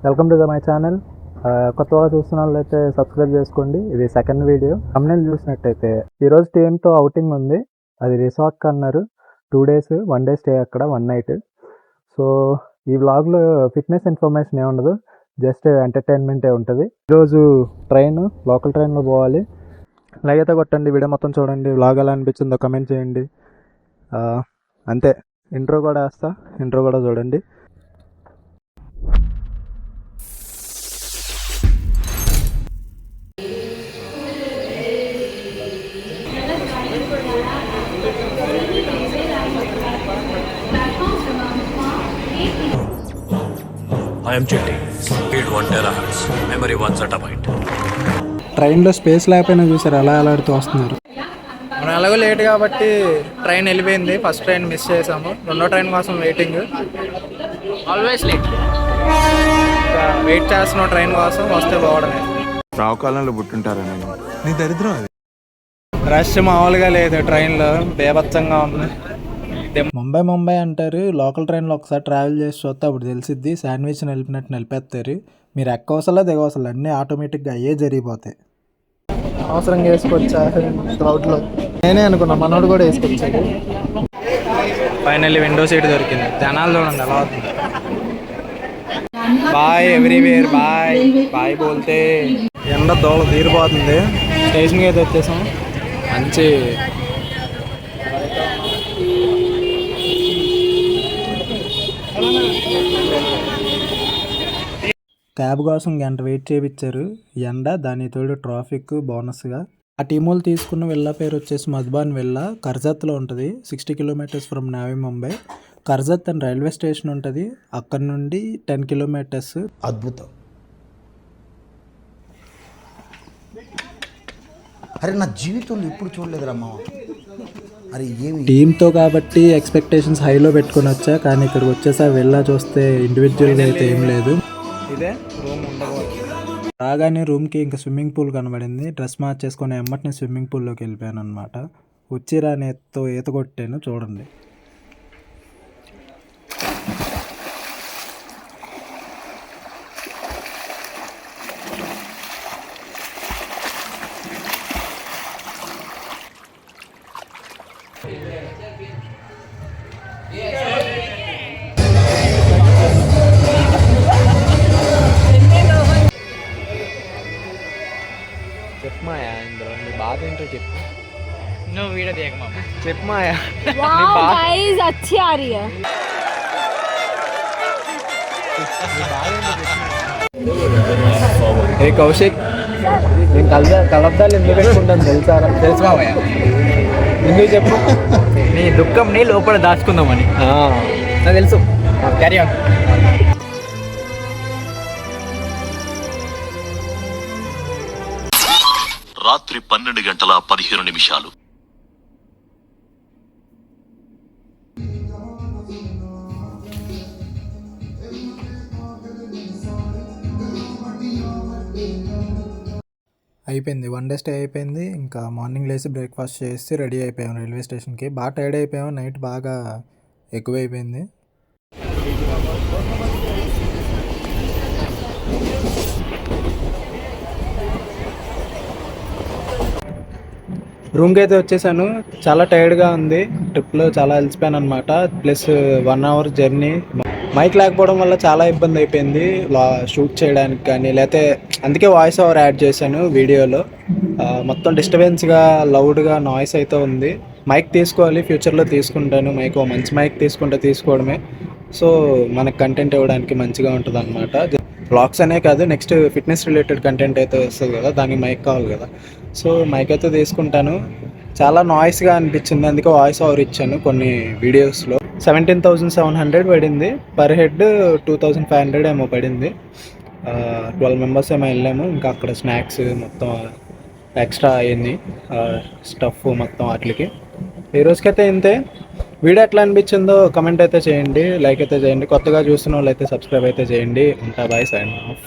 Welcome to my channel. కొత్తగా చూస్తున్న వాళ్ళైతే సబ్స్క్రైబ్ చేసుకోండి. ఇది సెకండ్ వీడియో. thumbnail చూసినట్టయితే ఈరోజు టీంతో అవుటింగ్ ఉంది. అది రిసార్ట్కి అన్నారు. 2 days 1 day స్టే అక్కడ 1 night. సో ఈ వ్లాగ్లో ఫిట్నెస్ ఇన్ఫర్మేషన్ ఏముండదు, జస్ట్ ఎంటర్టైన్మెంటే ఉంటుంది. ఈరోజు లోకల్ ట్రైన్లో పోవాలి. లైక్ అయితే కొట్టండి, వీడియో మొత్తం చూడండి. వ్లాగ్ ఎలా అనిపించిందో కమెంట్ చేయండి. అంతే, ఇంట్రో కూడా వేస్తా, ఇంట్రో కూడా చూడండి. I am jetting. Speed 1 terahertz. Memory 1 zettabyte. ట్రైన్లో స్పేస్ లేకపోయినా చూసారు ఎలా అలాడుతూ వస్తున్నారు. మనం ఎలాగో లేట్ కాబట్టి ట్రైన్ వెళ్ళిపోయింది. ఫస్ట్ ట్రైన్ మిస్ చేసాము. రెండో ట్రైన్ కోసం వెయిటింగ్. Always late. వెయిట్ చేస్తున్నాం ట్రైన్ కోసం, వస్తే బాగుండదు. రావుకాలంలో పుట్టుంటారా నేను? నీ దరిద్రం అది. రష్ మామూలుగా లేదు, ట్రైన్లో బేభత్సంగా ఉంది. ముంబై అంటారు. లోకల్ ట్రైన్లో ఒకసారి ట్రావెల్ చేసి చూస్తే అప్పుడు తెలిసిద్ది. శాండ్విచ్ నిలిపినట్టు నిలిపేస్తారు. మీరు ఎక్కవసలా దిగవసలు అన్నీ ఆటోమేటిక్గా అయ్యే జరిగిపోతాయి. అవసరంగా వేసుకొచ్చా క్రౌడ్లో. నేనే అనుకున్నా మనోడు కూడా వేసుకొచ్చాడు. ఫైనల్లీ విండో సీట్ దొరికింది. జనాలు చూడండి ఎలా అవుతుంది. బాయ్ ఎవ్రీవేర్, బాయ్ బాయ్ బోల్తే. ఎండ దోళ తీరిపోతుంది. స్టేషన్కి అయితే వచ్చేసాం. మంచి క్యాబ్ కోసం గంట వెయిట్ చేయించారు. ఎండ, దాని తోడు ట్రాఫిక్ బోనస్గా. ఆ టీమోలు తీసుకున్న విల్లా పేరు వచ్చేసి మధుబాన్ విల్లా. కర్జత్లో ఉంటుంది. 60 kilometers from navy Mumbai. Karjat అని రైల్వే స్టేషన్ ఉంటుంది. అక్కడ నుండి 10 kilometers. అద్భుతం. అరే నా జీవితంలో ఎప్పుడు చూడలేదురా మామ. అరే ఏమి టీంతో కాబట్టి ఎక్స్పెక్టేషన్స్ హైలో పెట్టుకొని వచ్చా, కానీ ఇక్కడికి వచ్చేసా విల్లా చూస్తే ఇండివిజువల్గా అయితే ఏం లేదు. ఇదే రూమ్ ఉండకూడదు. రాగానే రూమ్కి ఇంకా స్విమ్మింగ్ పూల్ కనబడింది. డ్రెస్ మార్చేసుకొని ఎమ్మటిని స్విమ్మింగ్ పూల్లోకి వెళ్ళిపోయాను అనమాట. వచ్చి రాని ఈత కొట్టాను చూడండి. చెప్పు మాయా, ఇందులో నీ బాధ ఏంటో చెప్పు. నువ్వు వీడియో దిగమా. చెప్పు మాయా. वाओ गाइस अच्छी आ रही है. ఏ కౌశిక్, నేను కలబ్దాలు ఎందుకు పెట్టుకుంటాను తెలుసా మాయా? ఎందుకు చెప్పు. నీ దుఃఖంని లోపల దాచుకుందామని. నాకు తెలుసు. Carry on. రాత్రి 12:15. అయిపోయింది. 1 day స్టే అయిపోయింది. ఇంకా మార్నింగ్ లేచి బ్రేక్ఫాస్ట్ చేసి రెడీ అయిపోయాం రైల్వే స్టేషన్కి. బాగా టైర్డ్ అయిపోయాం. నైట్ బాగా ఎక్కువైపోయింది. రూమ్కి అయితే వచ్చేసాను. చాలా టైర్డ్గా ఉంది. ట్రిప్లో చాలా అలసిపోయాను అనమాట. Plus 1 hour journey. మైక్ లేకపోవడం వల్ల చాలా ఇబ్బంది అయిపోయింది షూట్ చేయడానికి కానీ, లేకపోతే అందుకే వాయిస్ ఓవర్ యాడ్ చేశాను వీడియోలో. మొత్తం డిస్టర్బెన్స్గా లౌడ్గా నాయిస్ అయితే ఉంది. మైక్ తీసుకోవాలి, ఫ్యూచర్లో తీసుకుంటాను. మైక్ మంచి మైక్ తీసుకోవడమే. సో మనకు కంటెంట్ ఇవ్వడానికి మంచిగా ఉంటుంది అనమాట. బ్లాగ్స్ అనే కాదు, నెక్స్ట్ ఫిట్నెస్ రిలేటెడ్ కంటెంట్ అయితే వస్తుంది కదా, దానికి మైక్ కావాలి కదా. సో మైక్ అయితే తీసుకుంటాను. చాలా నాయిస్గా అనిపించింది, అందుకే వాయిస్ ఓవర్ ఇచ్చాను కొన్ని వీడియోస్లో. 17,700 పడింది. పర్ హెడ్ 2,500 ఏమో పడింది. 12 members ఏమో వెళ్ళాము. ఇంకా అక్కడ స్నాక్స్ మొత్తం ఎక్స్ట్రా అయింది, స్టఫ్ మొత్తం వాటికి. ఈ రోజుకైతే ఇంతే. వీడియో ఎట్లా అనిపించిందో కమెంట్ అయితే చేయండి, లైక్ అయితే చేయండి. కొత్తగా చూస్తున్న వాళ్ళు అయితే సబ్స్క్రైబ్ అయితే చేయండి. ఉంటా, బాయ్, సైన్ ఆఫ్.